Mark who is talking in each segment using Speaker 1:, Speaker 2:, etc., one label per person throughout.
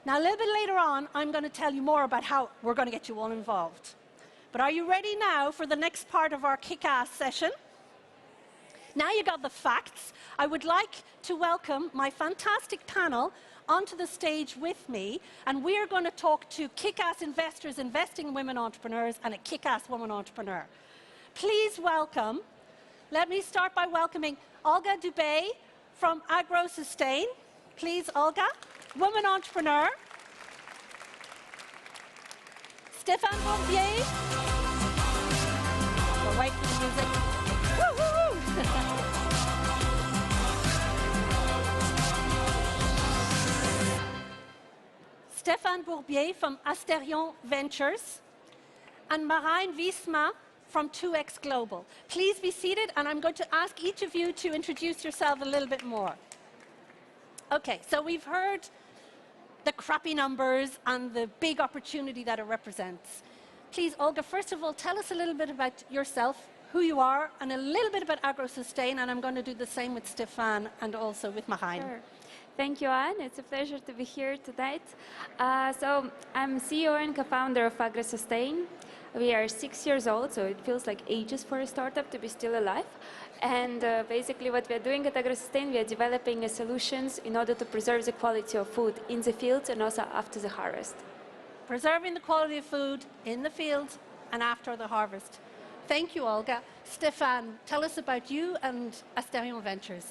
Speaker 1: Now, a little bit later on, I'm going to tell you more about how we're going to get you all involved. But are you ready now for the next part of our Kickass session? Now you got the facts, I would like to welcome my fantastic panel onto the stage with me, and we're going to talk to Kickass investors investing in women entrepreneurs and a Kickass woman entrepreneur. Please welcome, let me start by welcoming Olga Dubey from AgroSustain. Please, Olga, woman entrepreneur. Stéphane Bourbier. We'll wait for the music. Woo-hoo-hoo. Stéphane Bourbier from Asterion Ventures, and Marijn Wiersma from 2X Global. Please be seated, and I'm going to ask each of you to introduce yourself a little bit more. Okay, so we've heard the crappy numbers and the big opportunity that it represents. Please, Olga, first of all, tell us a little bit about yourself, who you are, and a little bit about AgroSustain, and I'm going to do the same with Stéphane and also with Marijn.
Speaker 2: Sure. Thank you, Anne. It's a pleasure to be here tonight. So I'm CEO and co-founder of AgroSustain. We are 6 years old, so it feels like ages for a startup to be still alive. And basically what we are doing at AgroSustain, we are developing solutions in order to preserve the quality of food in the fields and also after the harvest.
Speaker 1: Preserving the quality of food in the fields and after the harvest. Thank you, Olga. Stéphane, tell us about you and Asterion Ventures.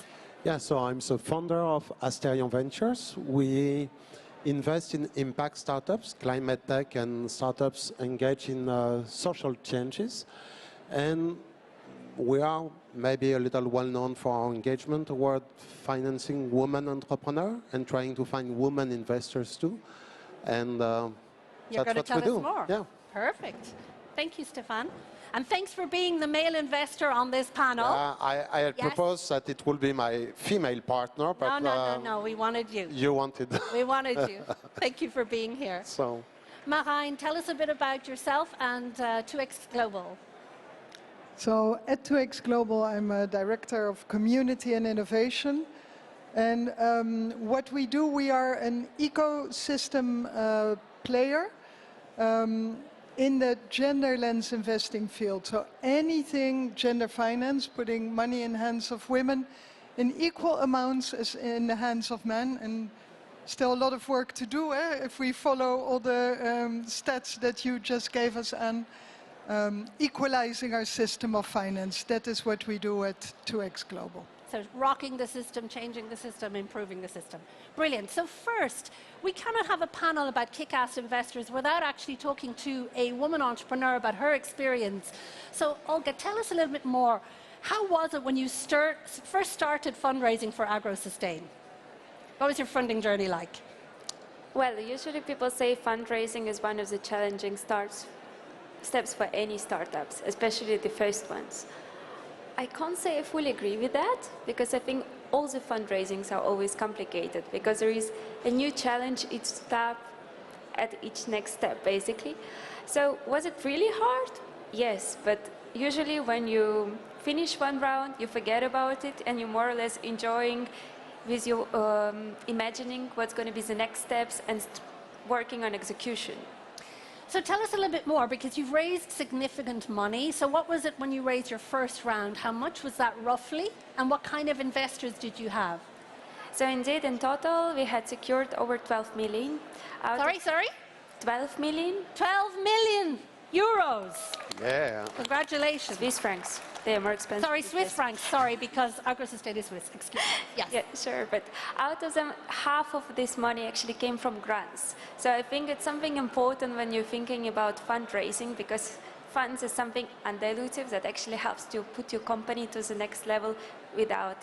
Speaker 3: Yeah, so I'm the founder of Asterion Ventures. We invest in impact startups, climate tech, and startups engaged in social changes. And we are maybe a little well-known for our engagement toward financing women entrepreneurs and trying to find women investors too. And
Speaker 1: You're going to tell us more.
Speaker 3: Yeah.
Speaker 1: Perfect. Thank you, Stéphane. And thanks for being the male investor on this panel.
Speaker 3: I had proposed that it will be my female partner, but
Speaker 1: No, we wanted you.
Speaker 3: You wanted.
Speaker 1: We wanted you. Thank you for being here.
Speaker 3: So,
Speaker 1: Marijn, tell us a bit about yourself and 2X Global.
Speaker 4: So at 2X Global, I'm a director of community and innovation. And what we do, we are an ecosystem player in the gender lens investing field. So anything gender finance, putting money in the hands of women in equal amounts as in the hands of men. And still a lot of work to do if we follow all the stats that you just gave us, and equalizing our system of finance. That is what we do at 2X Global.
Speaker 1: So rocking the system, changing the system, improving the system. Brilliant. So first, we cannot have a panel about Kickass investors without actually talking to a woman entrepreneur about her experience. So Olga, tell us a little bit more. How was it when you first started fundraising for AgroSustain? What was your funding journey like?
Speaker 2: Well, usually people say fundraising is one of the challenging steps for any startups, especially the first ones. I can't say I fully agree with that, because I think all the fundraisings are always complicated, because there is a new challenge each step at each next step, basically. So was it really hard? Yes, but usually when you finish one round, you forget about it, and you're more or less enjoying with your imagining what's going to be the next steps and working on execution.
Speaker 1: So tell us a little bit more, because you've raised significant money. So what was it when you raised your first round? How much was that roughly? And what kind of investors did you have?
Speaker 2: So indeed, in total, we had secured over 12 million.
Speaker 1: Sorry?
Speaker 2: 12 million.
Speaker 1: 12 million euros.
Speaker 3: yeah.
Speaker 1: Congratulations.
Speaker 2: Swiss francs. They are more expensive.
Speaker 1: Sorry, Swiss francs. Sorry, because AgroSustain is Swiss. Excuse me. Yes.
Speaker 2: Yeah, sure. But out of them, half of this money actually came from grants. So I think it's something important when you're thinking about fundraising, because funds is something undilutive that actually helps to put your company to the next level without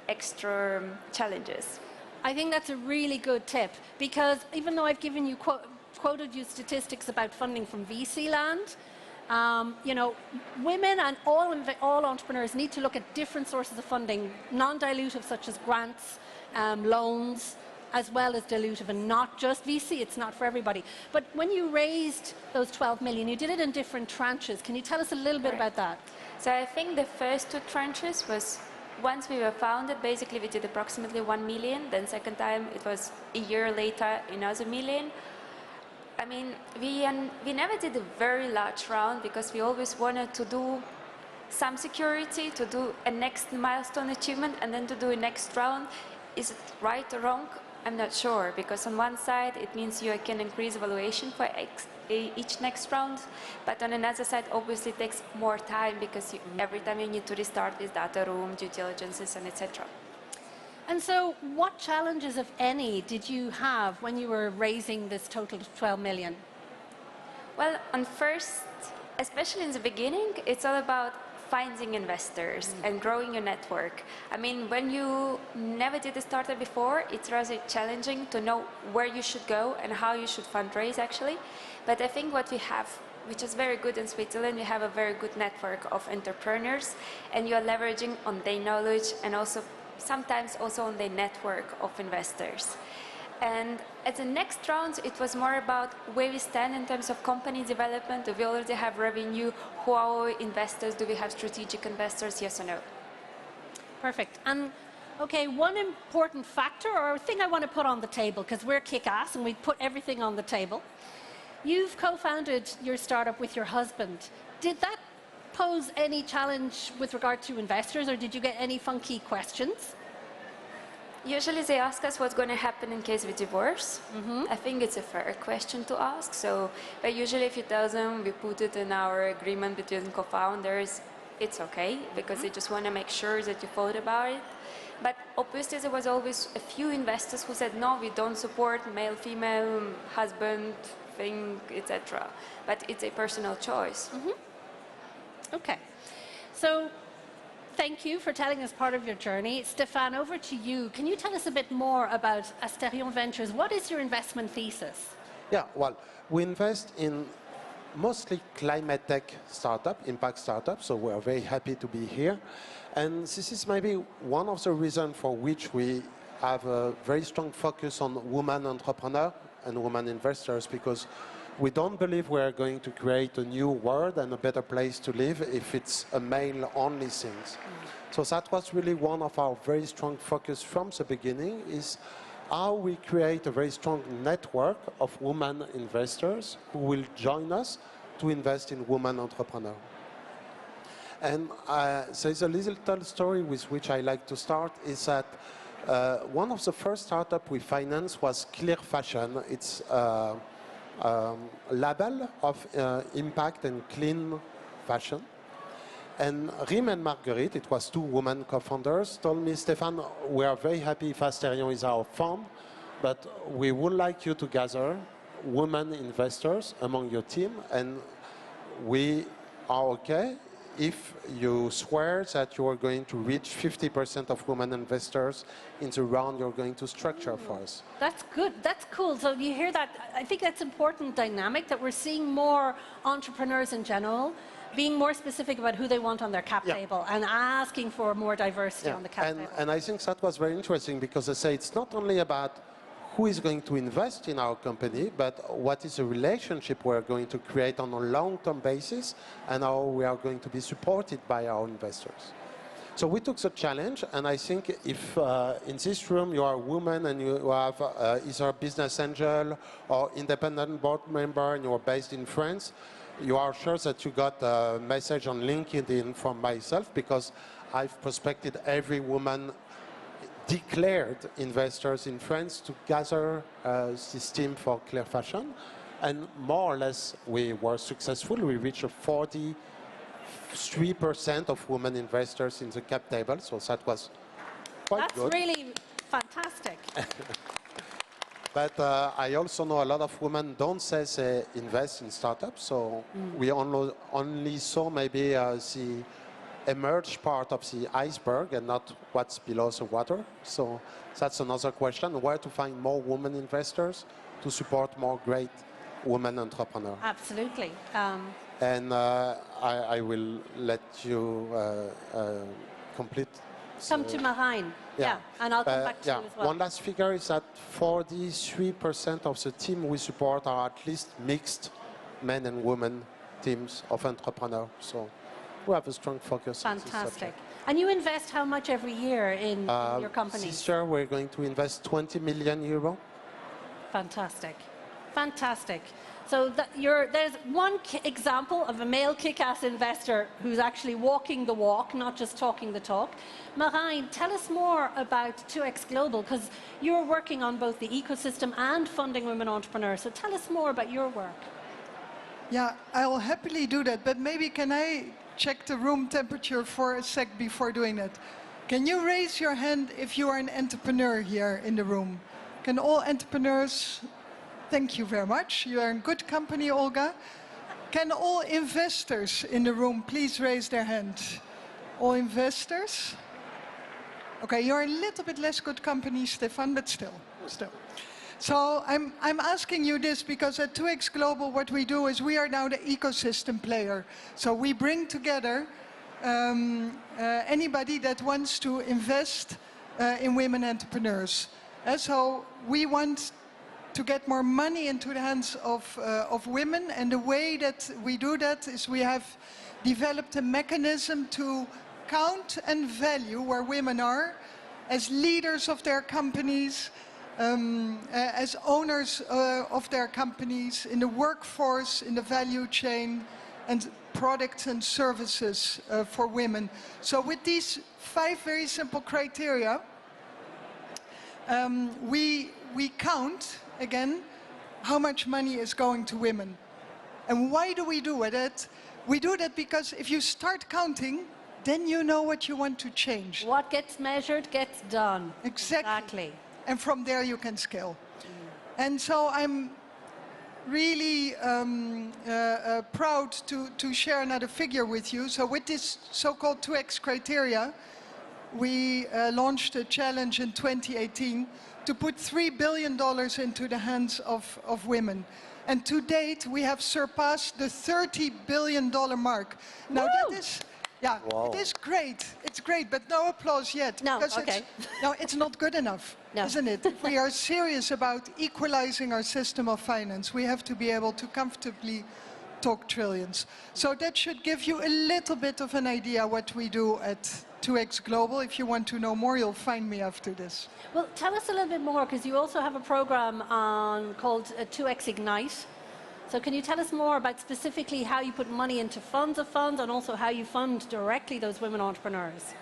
Speaker 2: extra challenges.
Speaker 1: I think that's a really good tip, because even though I've given you quoted you statistics about funding from VC land, you know, women and all entrepreneurs need to look at different sources of funding, non-dilutive such as grants, loans, as well as dilutive, and not just VC. It's not for everybody. But when you raised those 12 million, you did it in different tranches. Can you tell us a little bit about that?
Speaker 2: So I think the first two tranches was once we were founded, basically we did approximately 1 million. Then second time, it was a year later, another million. I mean, we never did a very large round because we always wanted to do some security, to do a next milestone achievement, and then to do a next round. Is it right or wrong? I'm not sure, because on one side it means you can increase valuation for each next round, but on another side obviously it takes more time because every time you need to restart this data room, due diligences, and etc.
Speaker 1: And so what challenges, if any, did you have when you were raising this total of 12 million?
Speaker 2: Well, on first, especially in the beginning, it's all about finding investors and growing your network. I mean, when you never did a startup before, it's rather challenging to know where you should go and how you should fundraise, actually. But I think what we have, which is very good in Switzerland, we have a very good network of entrepreneurs, and you're leveraging on their knowledge and also sometimes also on their network of investors. And at the next round, it was more about where we stand in terms of company development. Do we already have revenue? Who are our investors? Do we have strategic investors? Yes or no?
Speaker 1: Perfect. And okay, one important factor or thing I want to put on the table, because we're Kickass and we put everything on the table. You've co-founded your startup with your husband. Did that pose any challenge with regard to investors, or did you get any funky questions?
Speaker 2: Usually they ask us what's going to happen in case we divorce. I think it's a fair question to ask. So, but usually if you tell them we put it in our agreement between co-founders, it's okay, because they just want to make sure that you thought about it. But obviously there was always a few investors who said, no, we don't support male, female, husband, thing, etc. But it's a personal choice.
Speaker 1: Okay. So, thank you for telling us part of your journey. Stéphane, over to you. Can you tell us a bit more about Asterion Ventures? What is your investment thesis?
Speaker 3: Yeah, well, we invest in mostly climate tech startup, impact startups, so we're very happy to be here. And this is maybe one of the reasons for which we have a very strong focus on women entrepreneurs and women investors, because we don't believe we're going to create a new world and a better place to live if it's a male-only thing. So that was really one of our very strong focus from the beginning, is how we create a very strong network of women investors who will join us to invest in women entrepreneurs. And there's a little story with which I like to start, is that one of the first startups we financed was Clear Fashion. It's label of impact and clean fashion. And Rim and Marguerite, it was two women co-founders, told me, Stéphane, we are very happy if Asterion is our fund, but we would like you to gather women investors among your team, and we are okay if you swear that you are going to reach 50% of women investors in the round you're going to structure for us.
Speaker 1: That's good. That's cool. So you hear that. I think that's an important dynamic, that we're seeing more entrepreneurs in general being more specific about who they want on their cap table and asking for more diversity on the cap table.
Speaker 3: And I think that was very interesting, because they say it's not only about who is going to invest in our company, but what is the relationship we're going to create on a long-term basis, and how we are going to be supported by our investors. So we took the challenge, and I think if in this room you are a woman and you have either a business angel or independent board member and you are based in France, you are sure that you got a message on LinkedIn from myself, because I've prospected every woman declared investors in France to gather this team for Clear Fashion. And more or less we were successful. We reached 43% of women investors in the cap table, so that was quite good.
Speaker 1: That's really fantastic.
Speaker 3: But I also know a lot of women don't say they invest in startups, so we only saw maybe the emerge part of the iceberg and not what's below the water. So that's another question, where to find more women investors to support more great women entrepreneurs.
Speaker 1: Absolutely.
Speaker 3: And I will let you complete.
Speaker 1: Come to Marijn. Yeah, and I'll come back to you as well.
Speaker 3: One last figure is that 43% of the team we support are at least mixed men and women teams of entrepreneurs. So we have a strong focus.
Speaker 1: Fantastic. And you invest how much every year in your company?
Speaker 3: This year we're going to invest 20 million euro.
Speaker 1: Fantastic. Fantastic. So there's one example of a male kick-ass investor who's actually walking the walk, not just talking the talk. Marijn, tell us more about 2X Global, because you're working on both the ecosystem and funding women entrepreneurs. So tell us more about your work.
Speaker 4: Yeah, I'll happily do that, but maybe can I check the room temperature for a sec before doing that? Can you raise your hand if you are an entrepreneur here in the room? Can all entrepreneurs... Thank you very much. You are in good company, Olga. Can all investors in the room please raise their hand? All investors? Okay, you're a little bit less good company, Stéphane, but still. So I'm asking you this because at 2X Global what we do is we are now the ecosystem player. So we bring together anybody that wants to invest in women entrepreneurs. And so we want to get more money into the hands of women, and the way that we do that is we have developed a mechanism to count and value where women are as leaders of their companies, as owners of their companies, in the workforce, in the value chain, and products and services for women. So with these 5 very simple criteria, we count, again, how much money is going to women. And why do we do that? We do that because if you start counting, then you know what you want to change.
Speaker 1: What gets measured gets done.
Speaker 4: Exactly. And from there you can scale. And so I'm really proud to share another figure with you. So with this so-called 2X criteria, we launched a challenge in 2018 to put $3 billion into the hands of women. And to date, we have surpassed the $30 billion mark. Now that is, yeah, wow. It is great. It's great, but no applause yet.
Speaker 1: No,
Speaker 4: because
Speaker 1: okay.
Speaker 4: It's not good enough, isn't it? If we are serious about equalizing our system of finance, we have to be able to comfortably talk trillions. So that should give you a little bit of an idea what we do at 2X Global. If you want to know more, you'll find me after this.
Speaker 1: Well, tell us a little bit more, because you also have a program called 2X Ignite. So can you tell us more about specifically how you put money into funds of funds, and also how you fund directly those women entrepreneurs?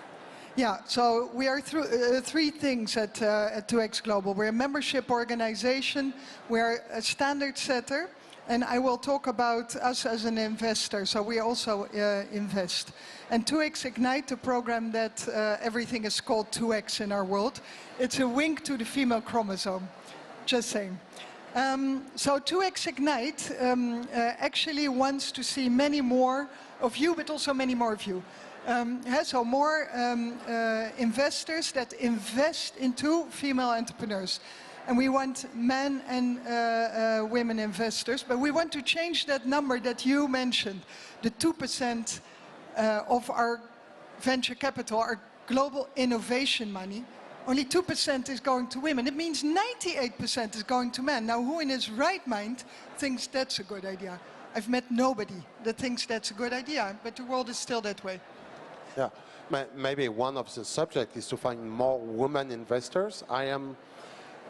Speaker 4: Yeah, so we are through 3 things at 2X Global. We're a membership organization, we're a standard setter, and I will talk about us as an investor, so we also invest. And 2X Ignite, the program that everything is called 2X in our world, it's a wink to the female chromosome, just saying. So 2X Ignite actually wants to see many more of you, but also many more of you. So more investors that invest into female entrepreneurs. And we want men and women investors, but we want to change that number that you mentioned, the 2% of our venture capital, our global innovation money. Only 2% is going to women. It means 98% is going to men. Now, who in his right mind thinks that's a good idea? I've met nobody that thinks that's a good idea, but the world is still that way.
Speaker 3: Yeah, maybe one of the subjects is to find more women investors. I am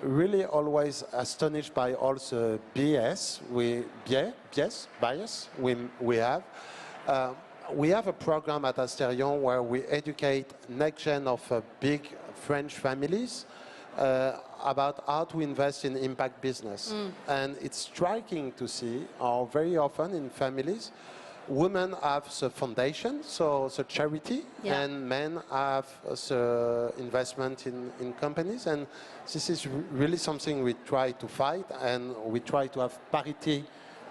Speaker 3: really always astonished by all the bias we have. We have a program at Asterion where we educate next gen of big French families about how to invest in impact business. And it's striking to see how very often in families, women have the foundation, so the charity, and men have the investment in companies. And this is really something we try to fight, and we try to have parity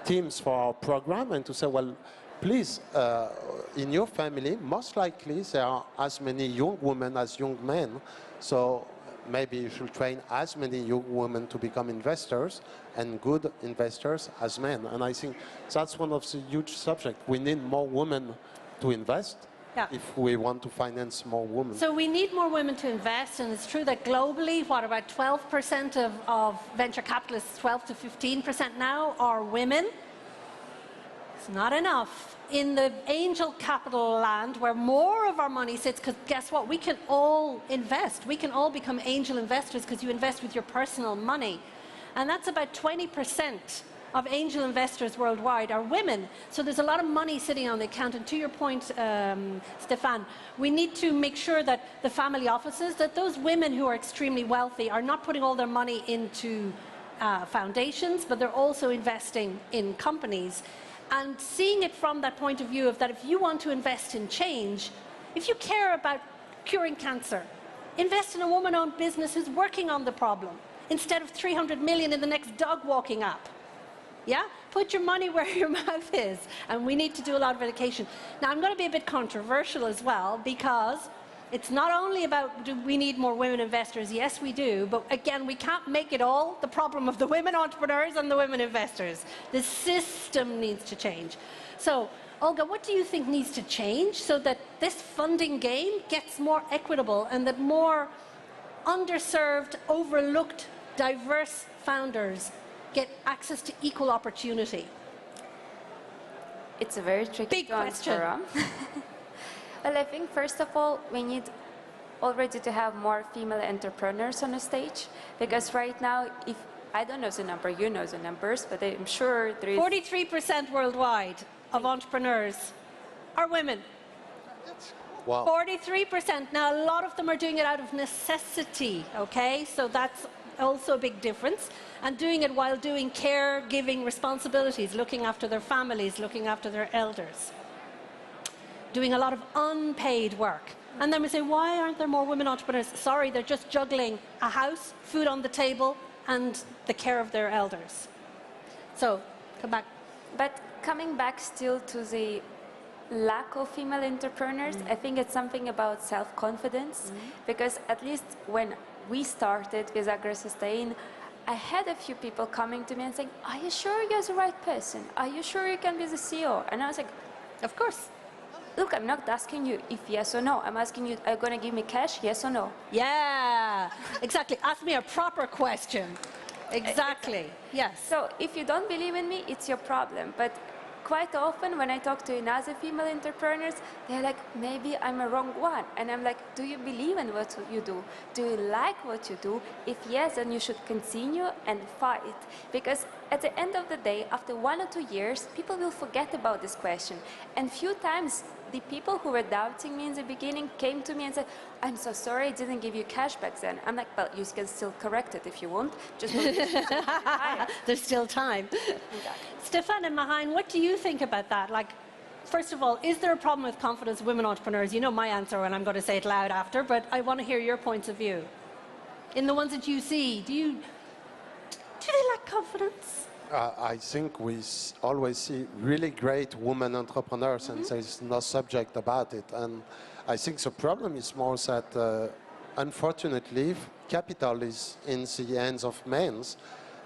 Speaker 3: teams for our program, and to say, well, please, in your family, most likely there are as many young women as young men, so maybe you should train as many young women to become investors and good investors as men. And I think that's one of the huge subjects. We need more women to invest if we want to finance more women.
Speaker 1: So we need more women to invest, and it's true that globally, what, about 12% of venture capitalists, 12 to 15% now, are women. It's not enough. In the angel capital land, where more of our money sits, because guess what? We can all invest. We can all become angel investors because you invest with your personal money. And that's about 20% of angel investors worldwide are women. So there's a lot of money sitting on the account. And to your point, Stéphane, we need to make sure that the family offices, that those women who are extremely wealthy are not putting all their money into foundations, but they're also investing in companies. And seeing it from that point of view of that if you want to invest in change, if you care about curing cancer, invest in a woman-owned business who's working on the problem instead of 300 million in the next dog walking app. Yeah? Put your money where your mouth is. And we need to do a lot of education. Now, I'm going to be a bit controversial as well, because it's not only about do we need more women investors. Yes, we do. But again, we can't make it all the problem of the women entrepreneurs and the women investors. The system needs to change. So, Olga, what do you think needs to change so that this funding game gets more equitable and that more underserved, overlooked, diverse founders get access to equal opportunity?
Speaker 2: It's a very tricky question. Well, I think first of all, we need already to have more female entrepreneurs on the stage, because right now, if I don't know the number, you know the numbers, but I'm sure there is
Speaker 1: 43% worldwide of entrepreneurs are women.
Speaker 3: Wow.
Speaker 1: 43%. Now, a lot of them are doing it out of necessity, okay? So that's also a big difference. And doing it while doing caregiving responsibilities, looking after their families, looking after their elders. Doing a lot of unpaid work. And then we say, why aren't there more women entrepreneurs? Sorry, they're just juggling a house, food on the table, and the care of their elders. So, come back.
Speaker 2: But coming back still to the lack of female entrepreneurs, I think it's something about self-confidence, because at least when we started with AgroSustain, I had a few people coming to me and saying, are you sure you're the right person? Are you sure you can be the CEO? And I was like,
Speaker 1: of course.
Speaker 2: Look, I'm not asking you if yes or no. I'm asking you, are you going to give me cash, yes or no?
Speaker 1: Yeah, exactly. Ask me a proper question. Exactly, yes.
Speaker 2: So if you don't believe in me, it's your problem. But quite often when I talk to another female entrepreneurs, they're like, maybe I'm a wrong one. And I'm like, do you believe in what you do? Do you like what you do? If yes, then you should continue and fight. Because at the end of the day, after 1 or 2 years, people will forget about this question. And few times, the people who were doubting me in the beginning came to me and said, I'm so sorry I didn't give you cash back then. I'm like, well, you can still correct it if you want. Just
Speaker 1: there's still time. Stéphane and Marijn, what do you think about that? Like, first of all, is there a problem with confidence of women entrepreneurs? You know my answer, and I'm going to say it loud after, but I want to hear your points of view. In the ones that you see, do they lack confidence?
Speaker 3: I think we always see really great women entrepreneurs, and there's no subject about it. And I think the problem is more that, unfortunately, capital is in the hands of men,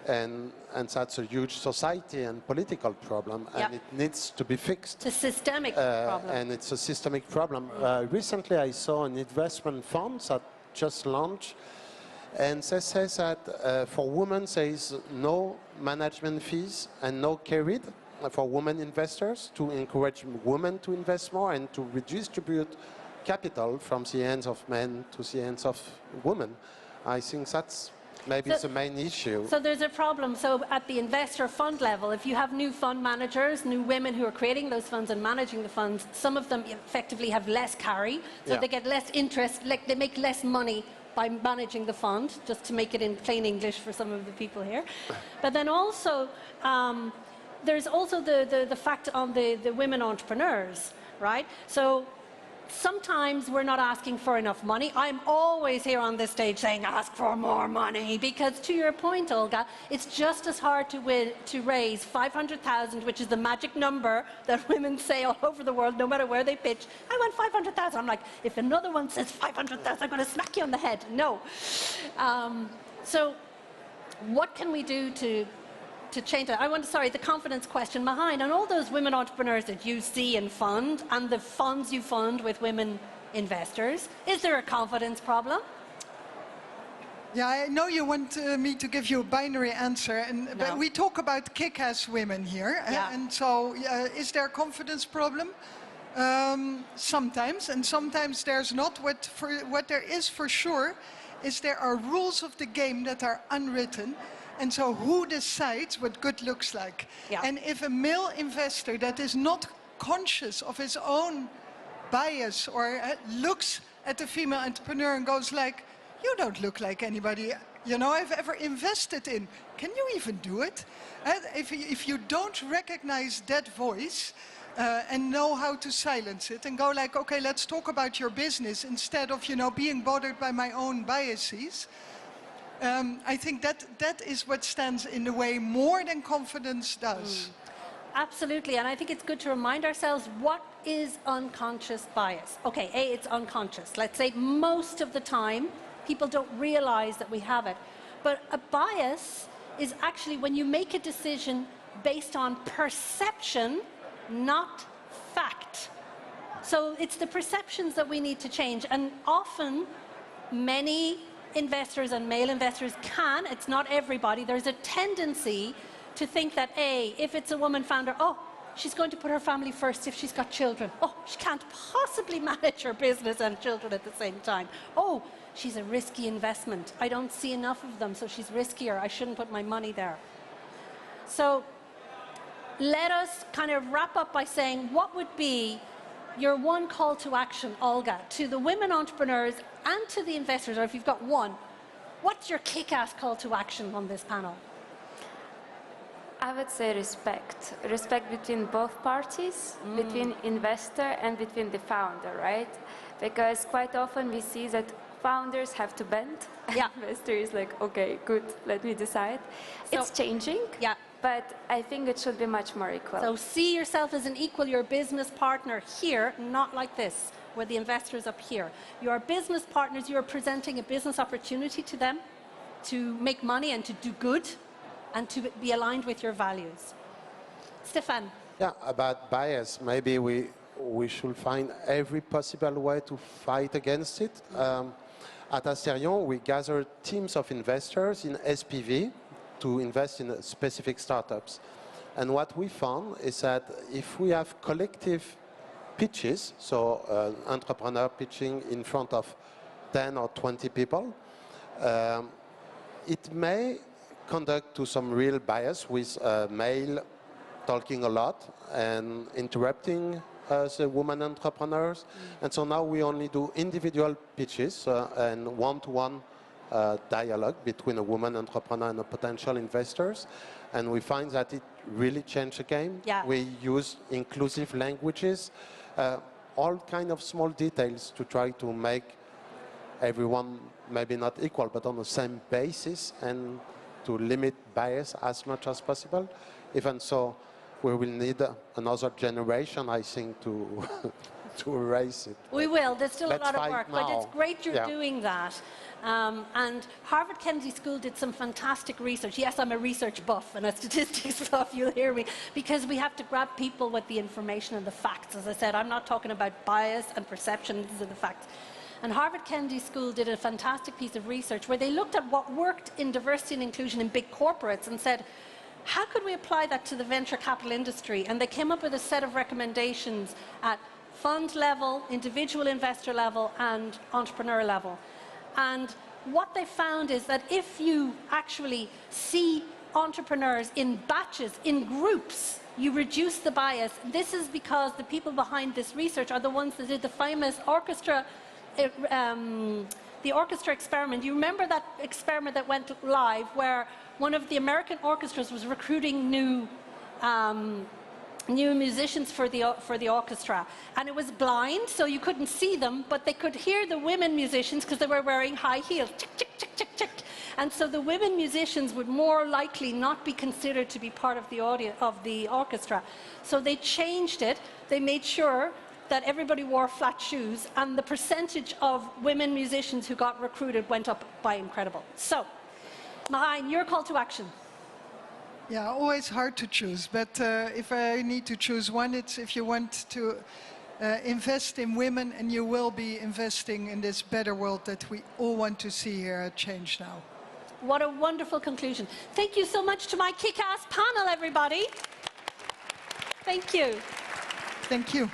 Speaker 3: and that's a huge society and political problem, and it needs to be fixed.
Speaker 1: It's a systemic problem.
Speaker 3: And it's a systemic problem. Recently, I saw an investment fund that just launched, and they say that for women, there is no management fees and no carried for women investors, to encourage women to invest more and to redistribute capital from the hands of men to the hands of women. I think that's maybe the main issue.
Speaker 1: So there's a problem. So at the investor fund level, if you have new fund managers, new women who are creating those funds and managing the funds, some of them effectively have less carry, so they get less interest, like they make less money by managing the fund, just to make it in plain English for some of the people here. But then also, there's also the fact on the women entrepreneurs, right? So sometimes we're not asking for enough money. I'm always here on this stage saying, ask for more money, because to your point, Olga, it's just as hard to raise 500,000, which is the magic number that women say all over the world, no matter where they pitch. I want 500,000. I'm like, if another one says 500,000, I'm going to smack you on the head. No. So what can we do to change that? The confidence question, Marijn, and all those women entrepreneurs that you see and fund, and the funds you fund with women investors, is there a confidence problem?
Speaker 4: Yeah, I know you want me to give you a binary answer, but
Speaker 1: No.
Speaker 4: we talk about kick-ass women here.
Speaker 1: Yeah.
Speaker 4: And so is there a confidence problem? Sometimes, and sometimes there's not. What there is for sure is there are rules of the game that are unwritten. And so who decides what good looks like?
Speaker 1: Yeah.
Speaker 4: And if a male investor that is not conscious of his own bias or looks at the female entrepreneur and goes like, you don't look like anybody, you know, I've ever invested in. Can you even do it? If you don't recognize that voice and know how to silence it and go like, okay, let's talk about your business instead of, you know, being bothered by my own biases, I think that is what stands in the way more than confidence does.
Speaker 1: Absolutely, and I think it's good to remind ourselves what is unconscious bias. Okay, A, it's unconscious. Let's say most of the time, people don't realize that we have it. But a bias is actually when you make a decision based on perception, not fact. So it's the perceptions that we need to change. And often, many investors and male investors can, it's not everybody, there's a tendency to think that, A, if it's a woman founder, oh, she's going to put her family first if she's got children. Oh, she can't possibly manage her business and children at the same time. Oh, she's a risky investment. I don't see enough of them, so she's riskier. I shouldn't put my money there. So let us kind of wrap up by saying, what would be your one call to action, Olga, to the women entrepreneurs and to the investors, or if you've got one, what's your kick-ass call to action on this panel?
Speaker 2: I would say respect. Respect between both parties, between investor and between the founder, right? Because quite often we see that founders have to bend.
Speaker 1: Yeah.
Speaker 2: Investor is like, okay, good, let me decide.
Speaker 1: So,
Speaker 2: it's changing,
Speaker 1: yeah.
Speaker 2: but I think it should be much more equal.
Speaker 1: So see yourself as an equal, your business partner here, not like this, where the investor is up here. Your business partners, you're presenting a business opportunity to them to make money and to do good and to be aligned with your values. Stéphane.
Speaker 3: Yeah, about bias, maybe we should find every possible way to fight against it. At Asterion, we gather teams of investors in SPV to invest in specific startups. And what we found is that if we have collective pitches, so an entrepreneur pitching in front of 10 or 20 people, it may conduct to some real bias with a male talking a lot and interrupting the women entrepreneurs. And so now we only do individual pitches and one-to-one dialogue between a woman entrepreneur and a potential investors. And we find that it really changed the game.
Speaker 1: Yeah.
Speaker 3: We use inclusive languages, all kind of small details to try to make everyone maybe not equal, but on the same basis, and to limit bias as much as possible. Even so, we will need another generation, I think, to to erase it.
Speaker 1: We will. There's still
Speaker 3: Let's
Speaker 1: a lot of
Speaker 3: fight
Speaker 1: work,
Speaker 3: now.
Speaker 1: but it's great you're
Speaker 3: Yeah.
Speaker 1: doing that. And Harvard Kennedy School did some fantastic research. Yes, I'm a research buff and a statistics buff, you'll hear me, because we have to grab people with the information and the facts. As I said, I'm not talking about bias and perception, these are the facts. And Harvard Kennedy School did a fantastic piece of research where they looked at what worked in diversity and inclusion in big corporates and said, how could we apply that to the venture capital industry? And they came up with a set of recommendations at fund level, individual investor level, and entrepreneur level. And what they found is that if you actually see entrepreneurs in batches, in groups, you reduce the bias. This is because the people behind this research are the ones that did the famous orchestra the orchestra experiment. You remember that experiment that went live where one of the American orchestras was recruiting new musicians for the orchestra, and it was blind, so you couldn't see them, but they could hear the women musicians because they were wearing high heels. Chick, chick, chick, chick, chick. And so the women musicians would more likely not be considered to be part of the orchestra. So they changed it. They made sure that everybody wore flat shoes, and the percentage of women musicians who got recruited went up by incredible. So, Marijn, your call to action.
Speaker 4: Yeah, always hard to choose, but if I need to choose one, it's if you want to invest in women, and you will be investing in this better world that we all want to see here at ChangeNOW.
Speaker 1: What a wonderful conclusion. Thank you so much to my Kickass panel, everybody. Thank you.
Speaker 4: Thank you.